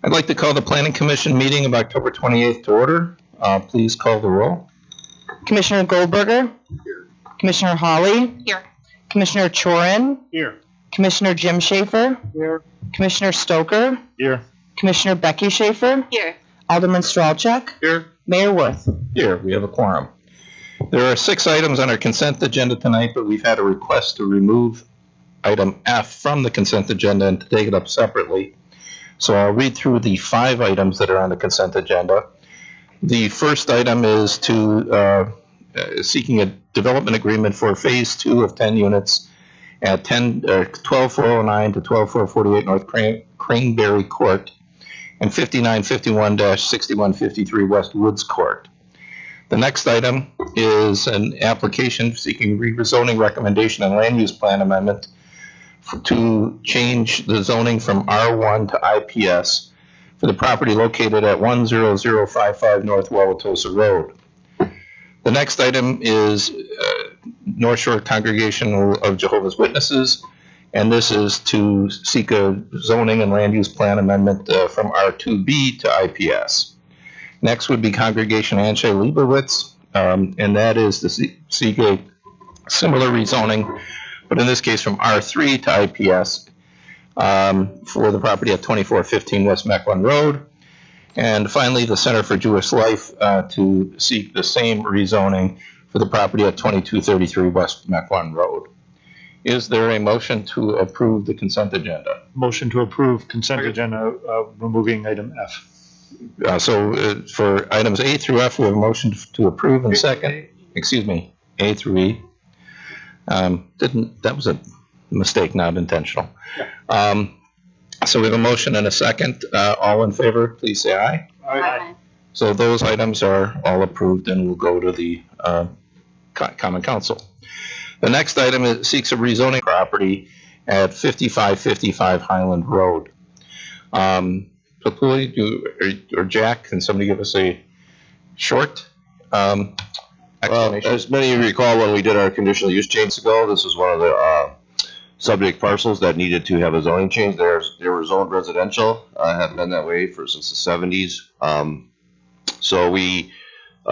I'd like to call the Planning Commission meeting of October 28th to order. Please call the roll. Commissioner Goldberger? Here. Commissioner Hawley? Here. Commissioner Chorin? Here. Commissioner Jim Schaefer? Here. Commissioner Stoker? Here. Commissioner Becky Schaefer? Here. Alderman Stralchuk? Here. Mayor Worth? Here, we have a quorum. There are 6 items on our consent agenda tonight, but we've had a request to remove item F from the consent agenda and to take it up separately. So I'll read through the 5 items that are on the consent agenda. The first item is to seeking a development agreement for Phase 2 of 10 units at 12409 to 12448 North Craneberry Court and 5951-6153 West Woods Court. The next item is an application seeking rezoning recommendation and land use plan amendment to change the zoning from R1 to IPS for the property located at 10055 North Wauwatosa Road. The next item is North Shore Congregation of Jehovah's Witnesses, and this is to seek a zoning and land use plan amendment from R2B to IPS. Next would be Congregation Anshe Leibowitz, and that is to seek a similar rezoning, but in this case from R3 to IPS for the property at 2415 West Mequon Road. And finally, the Center for Jewish Life to seek the same rezoning for the property at 2233 West Mequon Road. Is there a motion to approve the consent agenda? Motion to approve consent agenda, removing item F. For items A through F, we have a motion to approve and second. Excuse me, A through E. That was a mistake, not intentional. Yeah. So we have a motion and a second. All in favor, please say aye. Aye. So those items are all approved and will go to the Common Council. The next item is seeks a rezoning property at 5555 Highland Road. Papuli, or Jack, can somebody give us a short explanation? As many of you recall, when we did our conditional use change ago, this was one of the subject parcels that needed to have a zoning change. They were zoned residential, have been that way since the 70s. So we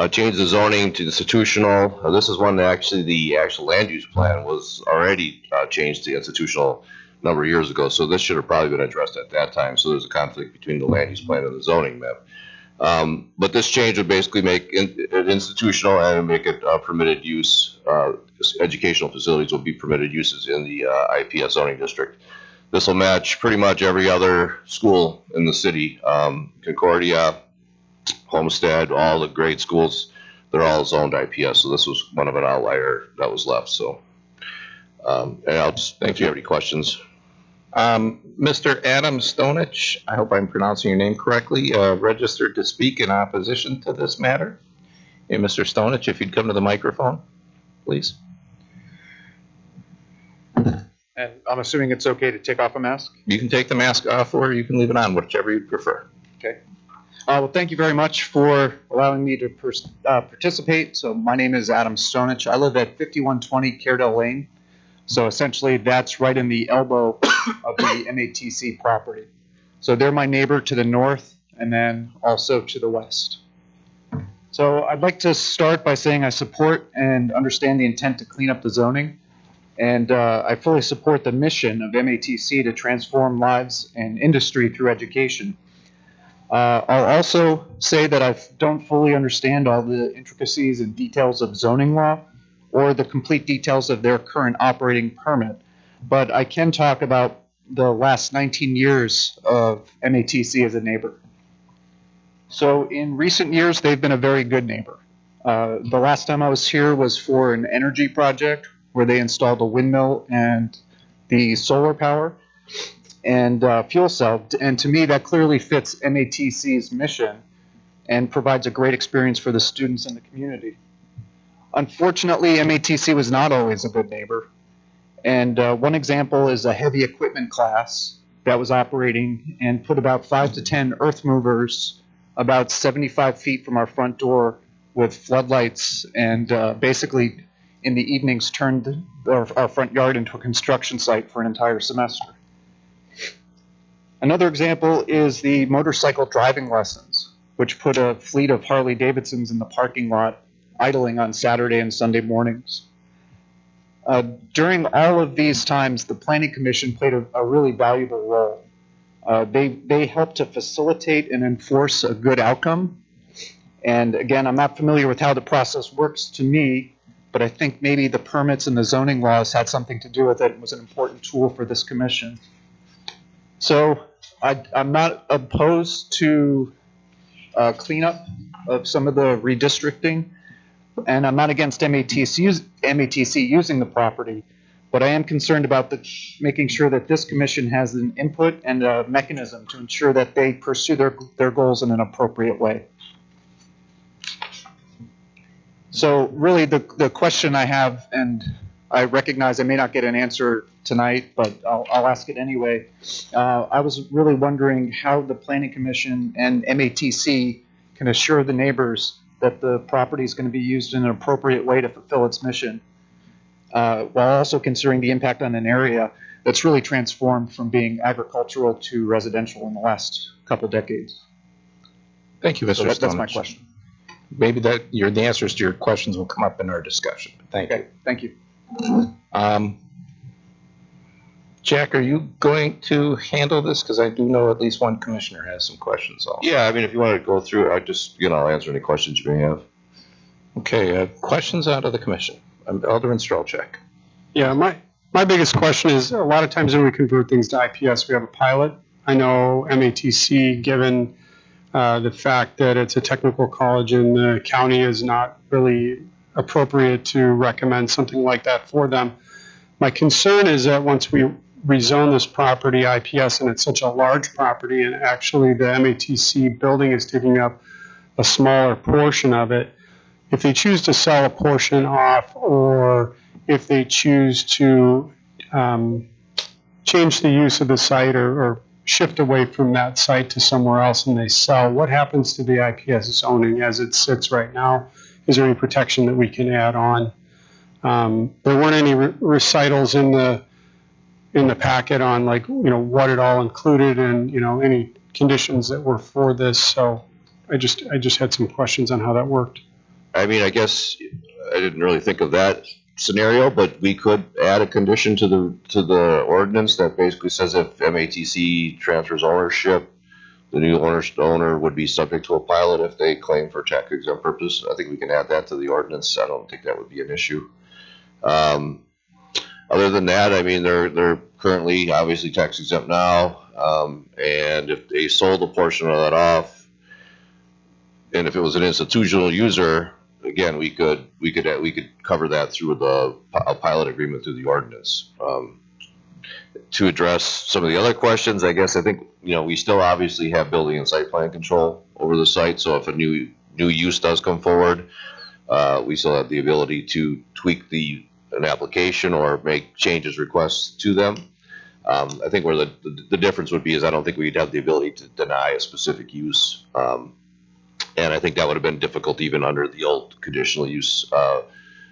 changed the zoning to institutional. This is one that actually the actual land use plan was already changed to institutional a number of years ago. So this should have probably been addressed at that time. So there's a conflict between the land use plan and the zoning map. But this change would basically make it institutional and make it permitted use. Educational facilities will be permitted uses in the IPS zoning district. This will match pretty much every other school in the city. Concordia, Homestead, all the great schools, they're all zoned IPS. So this was one of an outlier that was left. So, and I'll just, if you have any questions. Mr. Adam Stonich, I hope I'm pronouncing your name correctly, registered to speak in opposition to this matter. Hey, Mr. Stonich, if you'd come to the microphone, please. And I'm assuming it's okay to take off a mask? You can take the mask off or you can leave it on, whichever you prefer. Okay. Well, thank you very much for allowing me to participate. So my name is Adam Stonich. I live at 5120 Caredale Lane. So essentially that's right in the elbow of the MATC property. So they're my neighbor to the north and then also to the west. So I'd like to start by saying I support and understand the intent to clean up the zoning. And I fully support the mission of MATC to transform lives and industry through education. I'll also say that I don't fully understand all the intricacies and details of zoning law or the complete details of their current operating permit, but I can talk about the last 19 years of MATC as a neighbor. So in recent years, they've been a very good neighbor. The last time I was here was for an energy project where they installed a windmill and the solar power and fuel cell. And to me, that clearly fits MATC's mission and provides a great experience for the students in the community. Unfortunately, MATC was not always a good neighbor. And one example is a heavy equipment class that was operating and put about 5 to 10 earth movers about 75 feet from our front door with floodlights and basically in the evenings turned our front yard into a construction site for an entire semester. Another example is the motorcycle driving lessons, which put a fleet of Harley Davidsons in the parking lot idling on Saturday and Sunday mornings. During all of these times, the Planning Commission played a really valuable role. They helped to facilitate and enforce a good outcome. And again, I'm not familiar with how the process works to me, but I think maybe the permits and the zoning laws had something to do with it and was an important tool for this commission. So I'm not opposed to cleanup of some of the redistricting, and I'm not against MATC using the property, but I am concerned about making sure that this commission has an input and a mechanism to ensure that they pursue their goals in an appropriate way. So really the question I have, and I recognize I may not get an answer tonight, but I'll ask it anyway. I was really wondering how the Planning Commission and MATC can assure the neighbors that the property is going to be used in an appropriate way to fulfill its mission, while also considering the impact on an area that's really transformed from being agricultural to residential in the last couple decades. Thank you, Mr. So that's my Stonich. question. Maybe the answers to your questions will come up in our discussion. Thank you. Thank you. Jack, are you going to handle this? Because I do know at least one commissioner has some questions also. Yeah, I mean, if you want to go through it, I'll answer any questions you may have. Okay, questions out of the commission. Alderman Strelchak. Yeah, my biggest question is, a lot of times when we convert things to IPS, we have a pilot. I know MATC, given the fact that it's a technical college and the county is not really appropriate to recommend something like that for them. My concern is that once we rezone this property IPS, and it's such a large property, and actually the MATC building is taking up a smaller portion of it, if they choose to sell a portion off, or if they choose to change the use of the site or shift away from that site to somewhere else and they sell, what happens to the IPS zoning as it sits right now? Is there any protection that we can add on? There weren't any recitals in the packet on, like, what it all included and, any conditions that were for this. So I just had some questions on how that worked. I mean, I guess I didn't really think of that scenario, but we could add a condition to the ordinance that basically says if MATC transfers ownership, the new owner would be subject to a pilot if they claim for tax exempt purpose. I think we can add that to the ordinance. I don't think that would be an issue. Other than that, I mean, they're currently obviously tax exempt now, and if they sold a portion of that off, and if it was an institutional user, again, we could cover that through a pilot agreement through the ordinance. To address some of the other questions, I think we still obviously have building and site plan control over the site. So if a new use does come forward, we still have the ability to tweak an application or make changes, requests to them. I think where the difference would be is I don't think we'd have the ability to deny a specific use. And I think that would have been difficult even under the old conditional use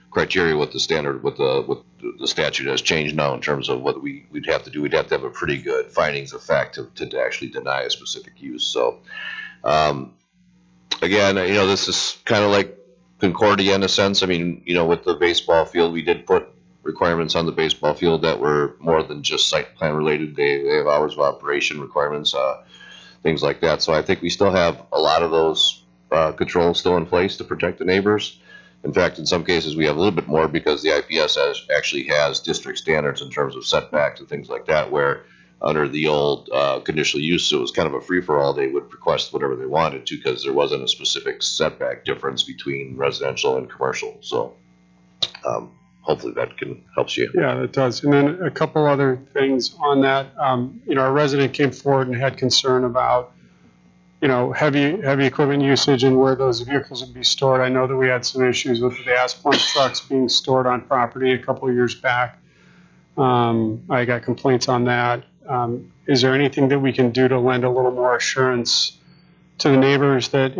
criteria with the standard, with the statute has changed now in terms of what we'd have to do. We'd have to have a pretty good findings of fact to actually deny a specific use. So again, this is kind of like Concordia in a sense. I mean, with the baseball field, we did put requirements on the baseball field that were more than just site plan related. They have hours of operation requirements, things like that. So I think we still have a lot of those controls still in place to protect the neighbors. In fact, in some cases, we have a little bit more because the IPS actually has district standards in terms of setbacks and things like that, where under the old conditional use, it was kind of a free-for-all. They would request whatever they wanted to because there wasn't a specific setback difference between residential and commercial. So hopefully that helps you. Yeah, it does. And then a couple other things on that. Our resident came forward and had concern about heavy equipment usage and where those vehicles would be stored. I know that we had some issues with the asphalt trucks being stored on property a couple of years back. I got complaints on that. Is there anything that we can do to lend a little more assurance to the neighbors that,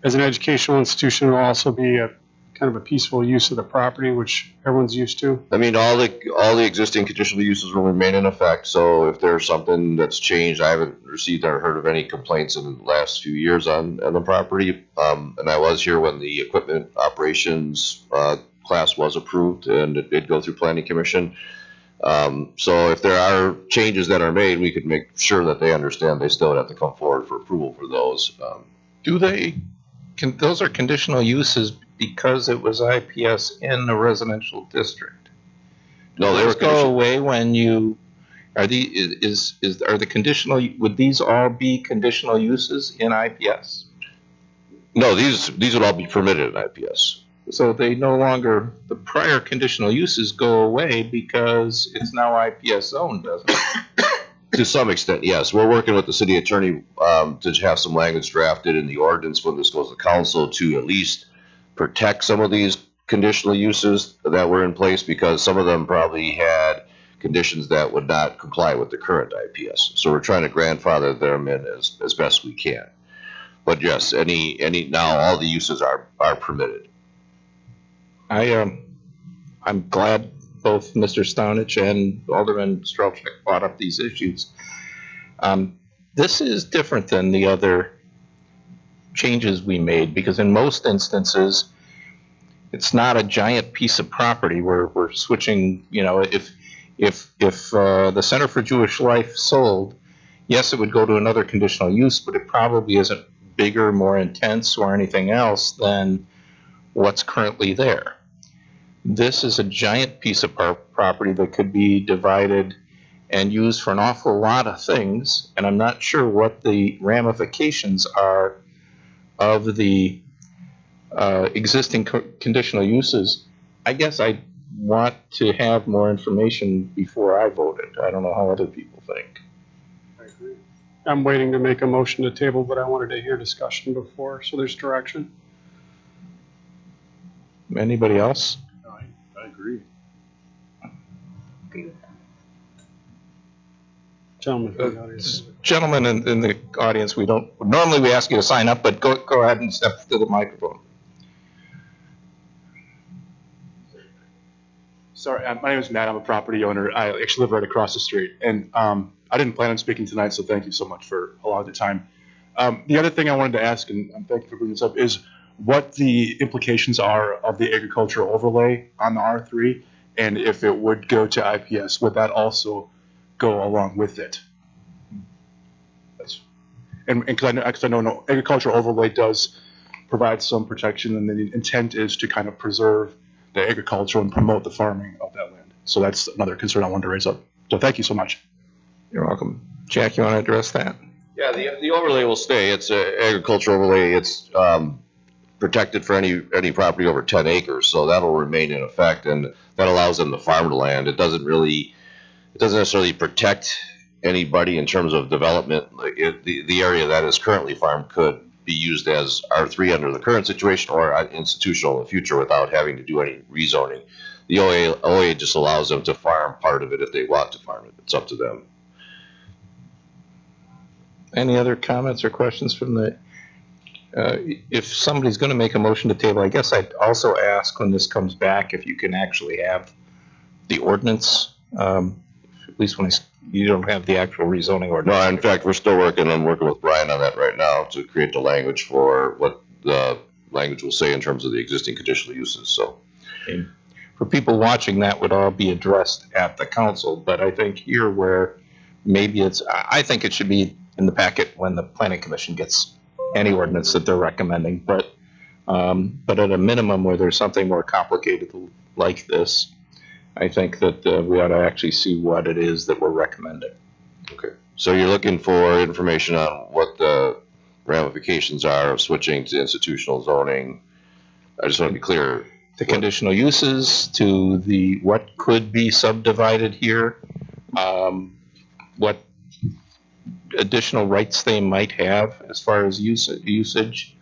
as an educational institution, will also be a kind of a peaceful use of the property, which everyone's used to. I mean, all the existing conditional uses will remain in effect, so if there's something that's changed, I haven't received or heard of any complaints in the last few years on the property. And I was here when the equipment operations class was approved, and it did go through planning commission. So if there are changes that are made, we could make sure that they understand they still have to come forward for approval for those. Those are conditional uses because it was IPS in the residential district? No, they Do were those go away when you, are the conditional, would these all be conditional uses in IPS? No, these would all be permitted in IPS. So they no longer, the prior conditional uses go away because it's now IPS zone, doesn't it? To some extent, yes. We're working with the city attorney to have some language drafted in the ordinance when this goes to council to at least protect some of these conditional uses that were in place, because some of them probably had conditions that would not comply with the current IPS. So we're trying to grandfather them in as best we can. But yes, now all the uses are permitted. I'm glad both Mr. Stonich and Alderman Strelchek brought up these issues. This is different than the other changes we made, because in most instances, it's not a giant piece of property where we're switching, if the Center for Jewish Life sold, yes, it would go to another conditional use, but it probably isn't bigger, more intense, or anything else than what's currently there. This is a giant piece of property that could be divided and used for an awful lot of things, and I'm not sure what the ramifications are of the existing conditional uses. I guess I want to have more information before I voted. I don't know how other people think. I agree. I'm waiting to make a motion to table, but I wanted to hear discussion before, so there's direction. Anybody else? I agree. Gentlemen from the audience. Gentlemen in the audience, normally we ask you to sign up, but go ahead and step to the microphone. Sorry, my name is Matt. I'm a property owner. I actually live right across the street. And I didn't plan on speaking tonight, so thank you so much for allowing the time. The other thing I wanted to ask, and thank you for bringing this up, is what the implications are of the agricultural overlay on the R3, and if it would go to IPS, would that also go along with it? And because I know no, agricultural overlay does provide some protection, and the intent is to kind of preserve the agriculture and promote the farming of that land. So that's another concern I wanted to raise up. So thank you so much. You're welcome. Jack, you want to address that? Yeah, the overlay will stay. It's an agricultural overlay. It's protected for any property over 10 acres, so that'll remain in effect, and that allows them to farm the land. It doesn't necessarily protect anybody in terms of development. The area that is currently farmed could be used as R3 under the current situation, or institutional in the future without having to do any rezoning. The OA just allows them to farm part of it if they want to farm it. It's up to them. Any other comments or questions from the, if somebody's going to make a motion to table, I guess I'd also ask when this comes back if you can actually have the ordinance, at least when you don't have the actual rezoning ordinance. No, in fact, we're still working with Brian on that right now to create the language for what the language will say in terms of the existing conditional uses. So, and for people watching, that would all be addressed at the council, but I think here where maybe I think it should be in the packet when the planning commission gets any ordinance that they're recommending, but at a minimum where there's something more complicated like this, I think that we ought to actually see what it is that we're recommending. Okay. So you're looking for information on what the ramifications are of switching to institutional zoning. I just want to be clear. The conditional uses to what could be subdivided here, what additional rights they might have as far as usage.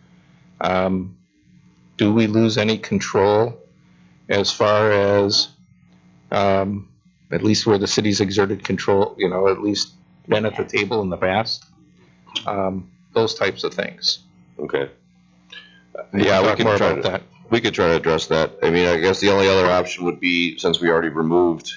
Do we lose any control as far as at least where the city's exerted control, at least been at the table in the past? Those types of things. Okay. Yeah, we can try that. We could try to address that. I mean, I guess the only other option would be, since we already removed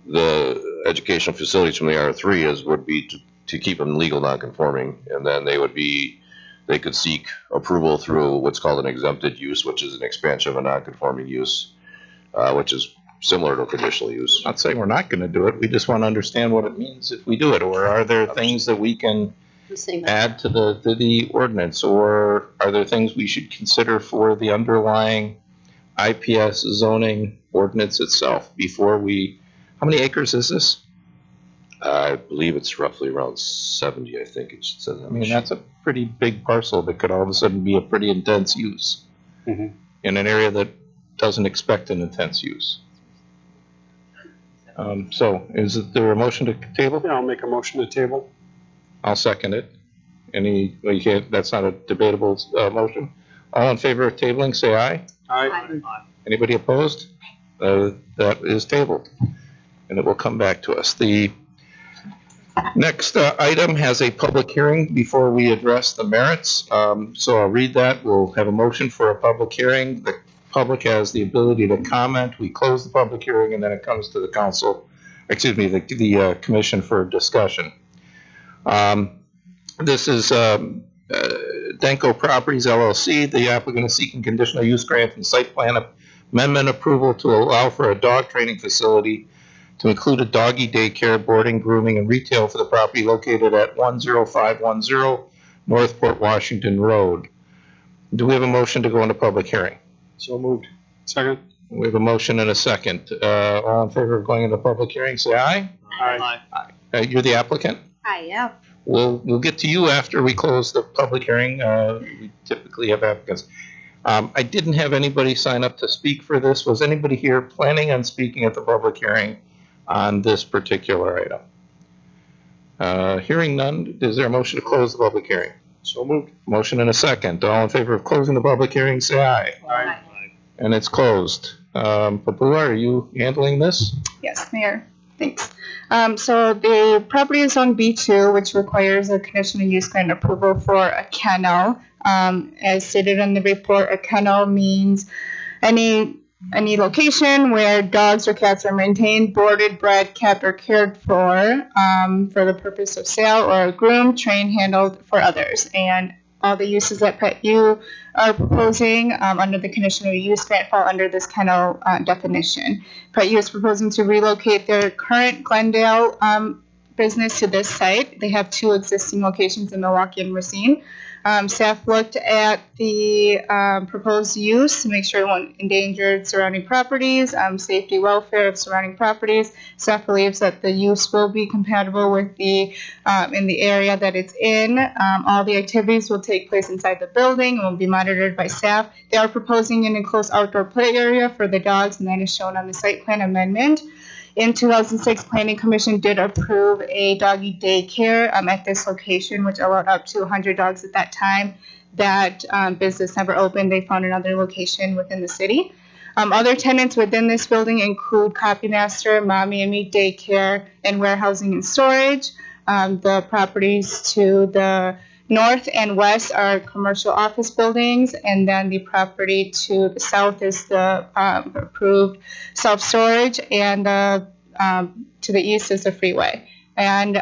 the educational facilities from the R3, would be to keep them legal non-conforming, and then they could seek approval through what's called an exempted use, which is an expansion of a non-conforming use, which is similar to conditional use. Not saying we're not going to do it, we just want to understand what it means if we do it, or are there things that we can add to the ordinance, or are there things we should consider for the underlying IPS zoning ordinance itself before we, how many acres is this? I believe it's roughly around 70, I think it says. I mean, that's a pretty big parcel that could all of a sudden be a pretty intense use in an area that doesn't expect an intense use. So is there a motion to table? Yeah, I'll make a motion to table. I'll second it. Well, you can't, that's not a debatable motion. All in favor of tabling, say aye. Aye. Anybody opposed? That is tabled, and it will come back to us. The next item has a public hearing before we address the merits. So I'll read that. We'll have a motion for a public hearing. The public has the ability to comment. We close the public hearing, and then it comes to the council, excuse me, the commission for discussion. This is Denko Properties LLC. The applicant is seeking conditional use grant and site plan amendment approval to allow for a dog training facility to include a doggy daycare, boarding, grooming, and retail for the property located at 10510 Northport Washington Road. Do we have a motion to go into public hearing? So moved. Second. We have a motion and a second. All in favor of going into public hearing, say aye. Aye. You're the applicant? I am. We'll get to you after we close the public hearing. We typically have applicants. I didn't have anybody sign up to speak for this. Was anybody here planning on speaking at the public hearing on this particular item? Hearing none, is there a motion to close the public hearing? So moved. Motion and a second. All in favor of closing the public hearing, say aye. Aye. And it's closed. Papua, are you handling this? Yes, Mayor. Thanks. So the property is on B2, which requires a conditional use grant approval for a kennel. As stated in the report, a kennel means any location where dogs or cats are maintained, boarded, bred, kept, or cared for the purpose of sale, or groomed, trained, handled for others. And all the uses that Pet U are proposing under the conditional use grant fall under this kennel definition. Pet U is proposing to relocate their current Glendale business to this site. They have 2 existing locations in Milwaukee and Racine. Staff looked at the proposed use to make sure it won't endanger surrounding properties, safety, welfare of surrounding properties. Staff believes that the use will be compatible with the in the area that it's in. All the activities will take place inside the building and will be monitored by staff. They are proposing an enclosed outdoor play area for the dogs, and that is shown on the site plan amendment. In 2006, Planning Commission did approve a doggy daycare at this location, which allowed up to 100 dogs at that time. That business never opened. They found another location within the city. Other tenants within this building include Copy Master, Mommy and Me Daycare, and warehousing and storage. The properties to the north and west are commercial office buildings, and then the property to the south is the approved self-storage, and to the east is the freeway. And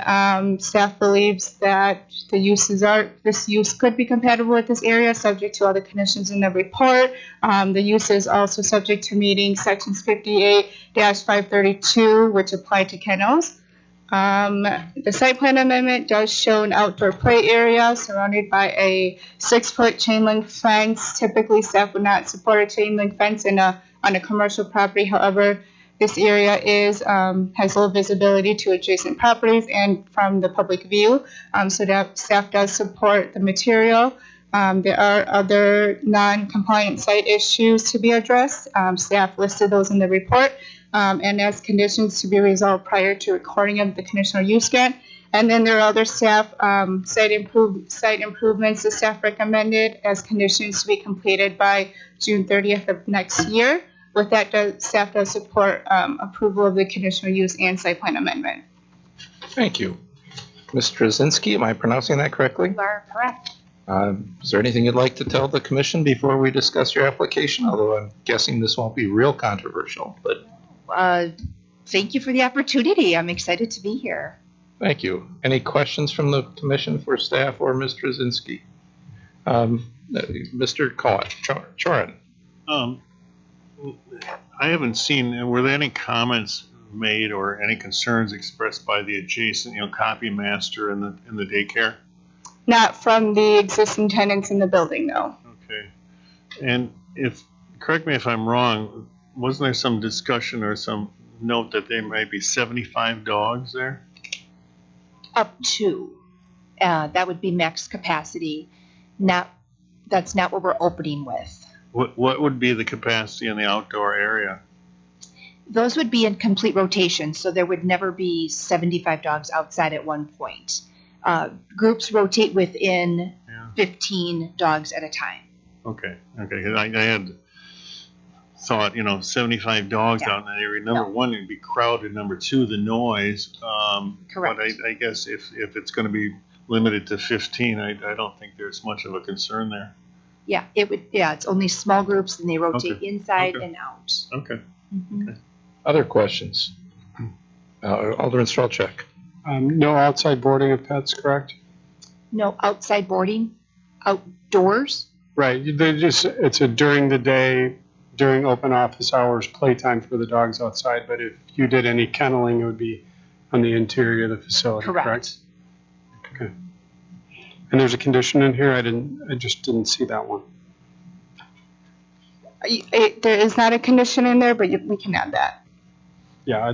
staff believes that this use could be compatible with this area, subject to all the conditions in the report. The use is also subject to meeting sections 58-532, which apply to kennels. The site plan amendment does show an outdoor play area surrounded by a 6-foot chain link fence. Typically, staff would not support a chain link fence on a commercial property. However, this area has low visibility to adjacent properties and from the public view, so that staff does support the material. There are other non-compliant site issues to be addressed. Staff listed those in the report. And as conditions to be resolved prior to recording of the conditional use grant. And then there are other staff site improvements the staff recommended as conditions to be completed by June 30th of next year. With that, staff does support approval of the conditional use and site plan amendment. Thank you. Ms. Trzynski, am I pronouncing that correctly? You are correct. Is there anything you'd like to tell the commission before we discuss your application? Although I'm guessing this won't be real controversial, but Thank you for the opportunity. I'm excited to be here. thank you. Any questions from the commission for staff or Ms. Trzynski? Mr. Chorin. I haven't seen, were there any comments made or any concerns expressed by the adjacent, copy master in the daycare? Not from the existing tenants in the building, no. Okay. And correct me if I'm wrong, wasn't there some discussion or some note that there might be 75 dogs there? Up to. That would be max capacity. That's not what we're opening with. What would be the capacity in the outdoor area? Those would be in complete rotation, so there would never be 75 dogs outside at one point. Groups rotate within 15 dogs at a time. Okay. 'Cause I had thought, 75 dogs out in that area. Number one, it'd be crowded. Number two, the noise. Correct. But I guess if it's going to be limited to 15, I don't think there's much of a concern there. Yeah, it would. Yeah, it's only small groups, and they rotate inside and out. Okay. Mm-hmm. Other questions? Alderman Strelchak. No outside boarding of pets, correct? No outside boarding, outdoors. Right, it's a during the day, during open office hours, playtime for the dogs outside, but if you did any kenneling, it would be on the interior of the facility, correct? Okay. And there's a condition in here, I just didn't see that one. There is not a condition in there, but we can add that. Yeah,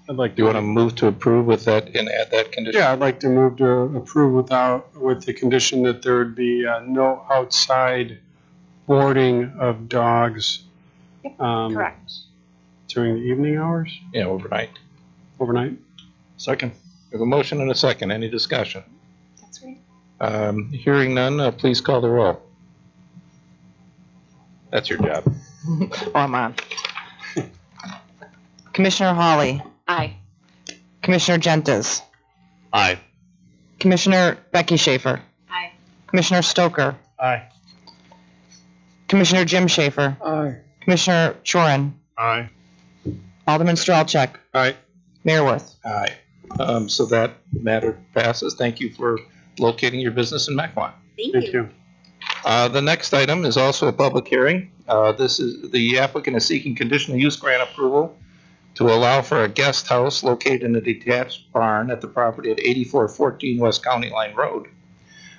I'd like to. Do you want to move to approve with that and add that condition? Yeah, I'd like to move to approve with the condition that there would be no outside boarding of dogs. Correct. During the evening hours? Yeah, overnight. Overnight? Second. We have a motion and a second. Any discussion? That's right. Hearing none, please call the roll. That's your job. Oh, I'm on. Commissioner Hawley. Aye. Commissioner Gentes. Aye. Commissioner Becky Schaefer. Aye. Commissioner Stoker. Aye. Commissioner Jim Schaefer. Aye. Commissioner Chorin. Aye. Alderman Strelchak. Aye. Mayor Worth. Aye. So that matter passes. Thank you for locating your business in Mequon. Thank you. The next item is also a public hearing. This is the applicant is seeking conditional use grant approval to allow for a guest house located in a detached barn at the property at 8414 West County Line Road.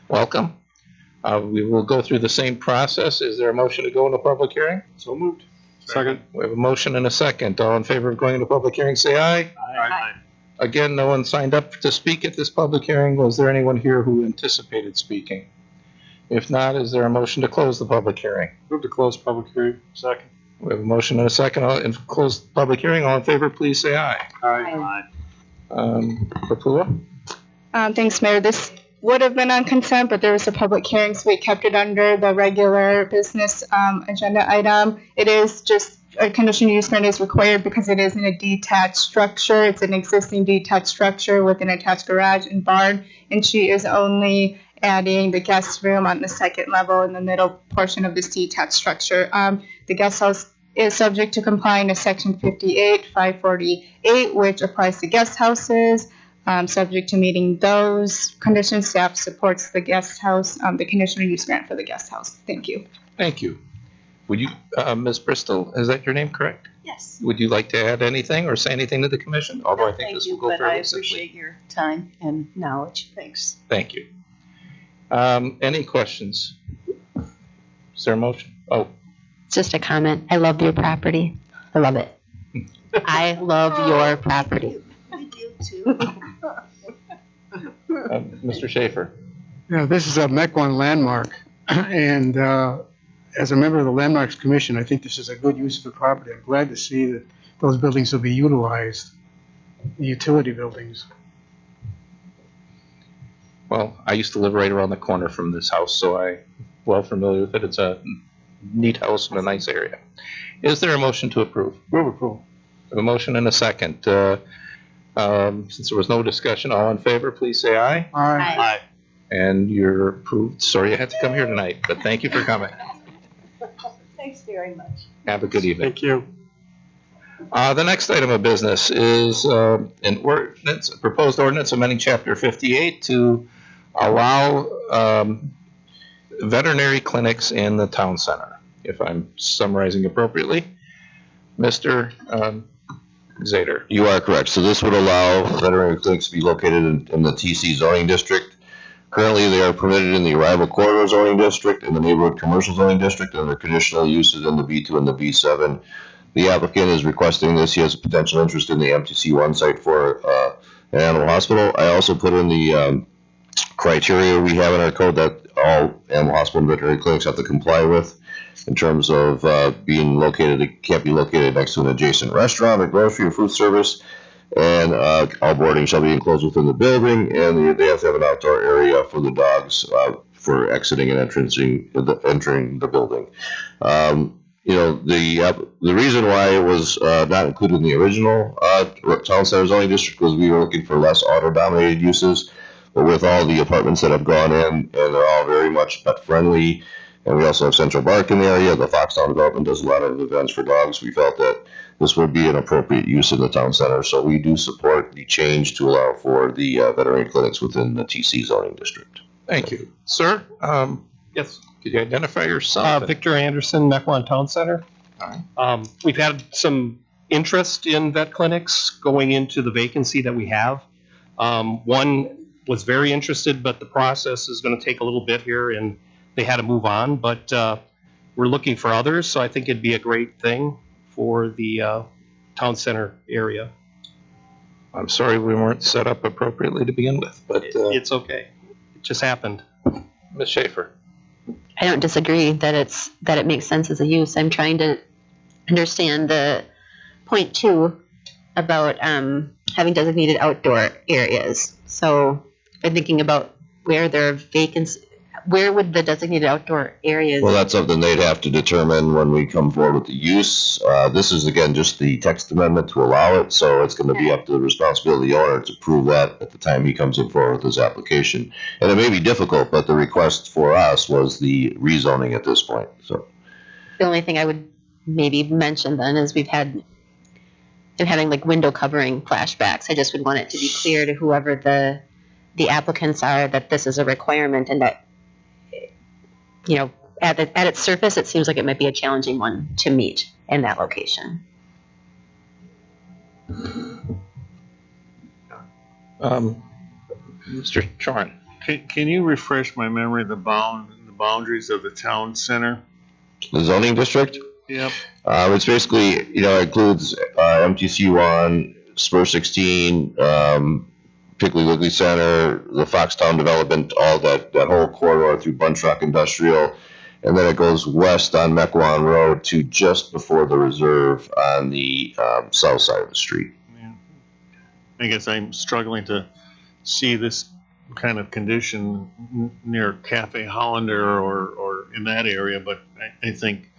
Welcome. We will go through the same process. Is there a motion to go into public hearing? So moved. Second. We have a motion and a second. All in favor of going into public hearing, say aye. Aye. Again, no one signed up to speak at this public hearing. Was there anyone here who anticipated speaking? If not, is there a motion to close the public hearing? Move to close public hearing. Second. We have a motion and a second. And close the public hearing. All in favor, please say aye. Aye. Papua? Thanks, Mayor. This would have been on consent, but there was a public hearing, so we kept it under the regular business agenda item. It is just a conditional use grant is required because it is in a detached structure. It's an existing detached structure with an attached garage and barn, and she is only adding the guest room on the second level in the middle portion of this detached structure. The guest house is subject to complying to section 58, 548, which applies to guest houses. Subject to meeting those conditions, staff supports the guest house, the conditional use grant for the guest house. Thank you. Thank you. Would you, Ms. Bristol, is that your name correct? Yes. Would you like to add anything or say anything to the commission? Although I think this will go fairly simply. appreciate your time and knowledge. Thanks. Thank you. Any questions? Is there a motion? Oh, Just a comment. I love your property. I love it. I love your property. We do too. Mr. Schaefer. Yeah, this is a Mequon landmark, and as a member of the Landmarks Commission, I think this is a good use of the property. I'm glad to see that those buildings will be utilized, the utility buildings. Well, I used to live right around the corner from this house, so I'm well familiar with it. It's a neat house in a nice area. Is there a motion to approve? Move approval. A motion and a second. Since there was no discussion, all in favor, please say aye. Aye. And you're approved. Sorry you had to come here tonight, but thank you for coming. Thanks very much. Have a good evening. Thank you. The next item of business is an ordinance, a proposed ordinance amending Chapter 58 to allow veterinary clinics in the town center, if I'm summarizing appropriately. Mr. Zader. You are correct. So this would allow veterinary clinics to be located in the TC zoning district. Currently, they are permitted in the arrival corridor zoning district, in the neighborhood commercial zoning district, and their conditional uses in the B2 and the B7. The applicant is requesting this. He has a potential interest in the MTC1 site for an animal hospital. I also put in the criteria we have in our code that all animal hospital and veterinary clinics have to comply with in terms of being located, it can't be located next to an adjacent restaurant or grocery or food service, and all boarding shall be enclosed within the building, and they have to have an outdoor area for the dogs for exiting and entering the building. You know, the reason why it was not included in the original town center zoning district was we were looking for less auto-dominated uses, but with all the apartments that have gone in, and they're all very much pet friendly, and we also have Central Park in the area. The Foxtown development does a lot of events for dogs. We felt that this would be an appropriate use in the town center, so we do support the change to allow for the veterinary clinics within the TC zoning district. Thank you. Sir? Yes. Could you identify yourself? Victor Anderson, Mequon Town Center. All right. We've had some interest in vet clinics going into the vacancy that we have. One was very interested, but the process is going to take a little bit here, and they had to move on. But we're looking for others, so I think it'd be a great thing for the town center area. I'm sorry we weren't set up appropriately to begin with, but it's okay. It just happened. Ms. Schaefer. I don't disagree that it makes sense as a use. I'm trying to understand the point 2 about having designated outdoor areas. So I'm thinking about where there are vacancies. Where would the designated outdoor areas? Well, that's something they'd have to determine when we come forward with the use. This is, again, just the text amendment to allow it, so it's going to be up to the responsibility of the owner to prove that at the time he comes in forward with his application. And it may be difficult, but the request for us was the rezoning at this point. So The only thing I would maybe mention then is we've had been having like window covering flashbacks. I just would want it to be clear to whoever the applicants are that this is a requirement, and that, you know, at its surface, it seems like it might be a challenging one to meet in that location. Mr. Chorin. Can you refresh my memory of the boundaries of the town center? the zoning district, Yep. it's basically, includes MTC1, Spur 16, Piggly Wiggly Center, the Foxtown development, all that whole corridor through Bunch Rock Industrial. And then it goes west on Mequon Road to just before the reserve on the south side of the street. Yeah. I guess I'm struggling to see this kind of condition near Cafe Hollander or in that area, but I think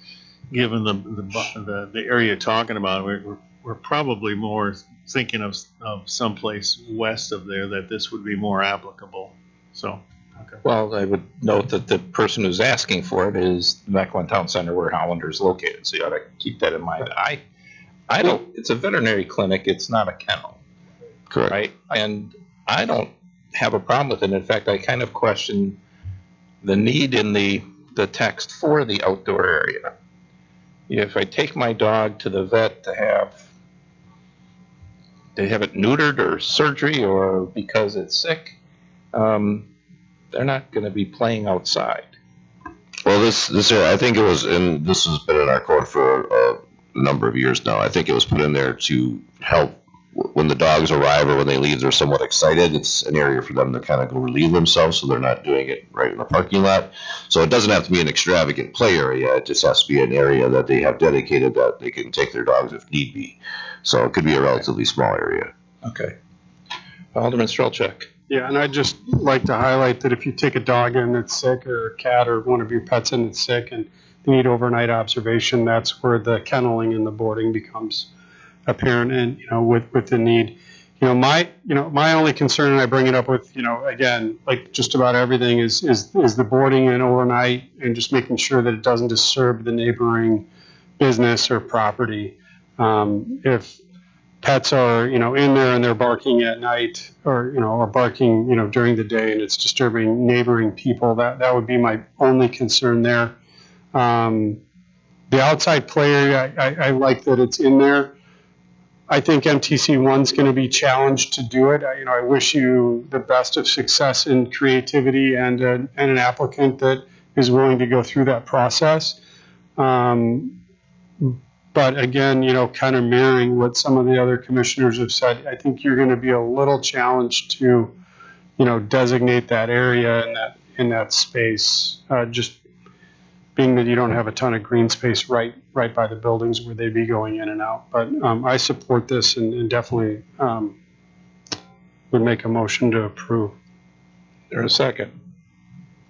given the area you're talking about, we're probably more thinking of someplace west of there that this would be more applicable. So. Okay. Well, I would note that the person who's asking for it is the Mequon Town Center where Hollander is located, so you ought to keep that in mind. I don't, it's a veterinary clinic, it's not a kennel. Correct. Right? And I don't have a problem with it. In fact, I kind of question the need in the text for the outdoor area. If I take my dog to the vet to have it neutered or surgery or because it's sick, they're not going to be playing outside. Well, this I think it was in. This has been in our code for a number of years now. I think it was put in there to help when the dogs arrive or when they leave. They're somewhat excited. It's an area for them to kind of go relieve themselves, so they're not doing it right in the parking lot. So it doesn't have to be an extravagant play area. It just has to be an area that they have dedicated that they can take their dogs if need be. So it could be a relatively small area. Okay. Alderman Strelchak. Yeah, and I'd just like to highlight that if you take a dog in that's sick, or a cat or one of your pets in that's sick, and they need overnight observation, that's where the kenneling and the boarding becomes apparent. And, with the need, my only concern, and I bring it up with, again, like just about everything is the boarding and overnight and just making sure that it doesn't disturb the neighboring business or property. If pets are, in there and they're barking at night or barking, during the day and it's disturbing neighboring people, that would be my only concern there. The outside play area, I like that it's in there. I think MTC1's going to be challenged to do it. I wish you the best of success in creativity and an applicant that is willing to go through that process. But again, kind of mirroring what some of the other commissioners have said, I think you're going to be a little challenged to, designate that area in that space, just being that you don't have a ton of green space right by the buildings where they'd be going in and out. But I support this and definitely would make a motion to approve. There a second?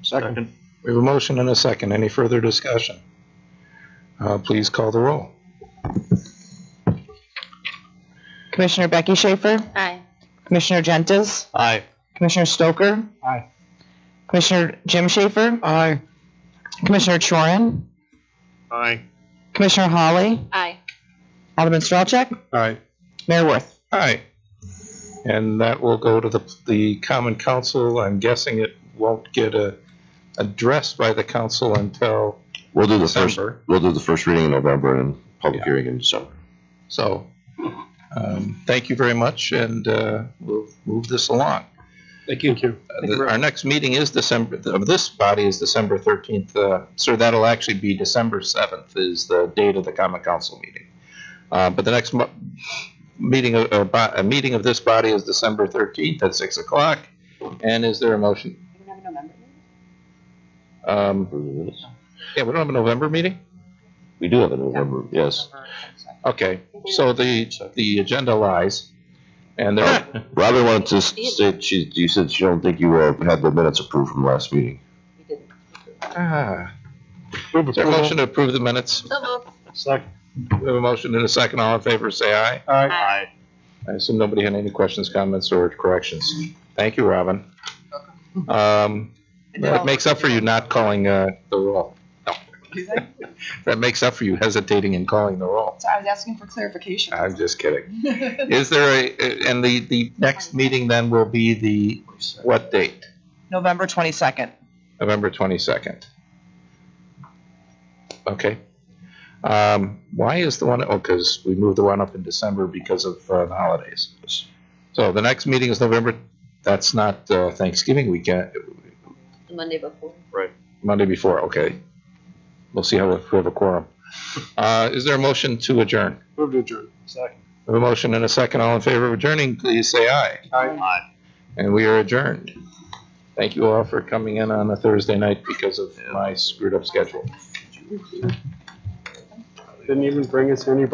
Second. We have a motion and a second. Any further discussion? Please call the roll. Commissioner Becky Schaefer, Aye. Commissioner Gentes, Aye. Commissioner Stoker, Aye. Commissioner Jim Schaefer, Aye. Commissioner Chorin, Aye. Commissioner Hawley, Aye. Alderman Strelchek, All right. Mayor Worth. Aye. And that will go to the Common Council. I'm guessing it won't get addressed by the council until We'll do the December. we'll do the first reading in November and public hearing in December. So, thank you very much, and we'll move this along. Thank you. Our next meeting is of this body is December 13th. So that'll actually be December 7th is the date of the Common Council meeting. But the next meeting of this body is December 13th at 6 o'clock. And is there a motion? We don't have a November Yeah, we don't have a November meeting? We do have a November, yes. Okay, so the agenda lies, and there. Robin wanted to say, you said she don't think you had the minutes approved from last meeting. We didn't. Is there a motion to approve the minutes? So moved. Second. We have a motion and a second. All in favor, say aye. Aye. I assume nobody had any questions, comments, or corrections. Thank you, Robin. That makes up for you not calling the roll. No. That makes up for you hesitating in calling the roll. So I was asking for clarification. I'm just kidding. Is there and the next meeting then will be what date? November 22nd. November 22nd. Okay. Why is the one, because we moved the one up in December because of the holidays. So the next meeting is November, that's not Thanksgiving weekend, The Monday before. Monday before, okay. We'll see how we have a quorum. Is there a motion to adjourn? Move to adjourn. Second. We have a motion and a second. All in favor of adjourning, please say aye. Aye. And we are adjourned. Thank you all for coming in on a Thursday night because of my screwed up schedule. Didn't even bring us any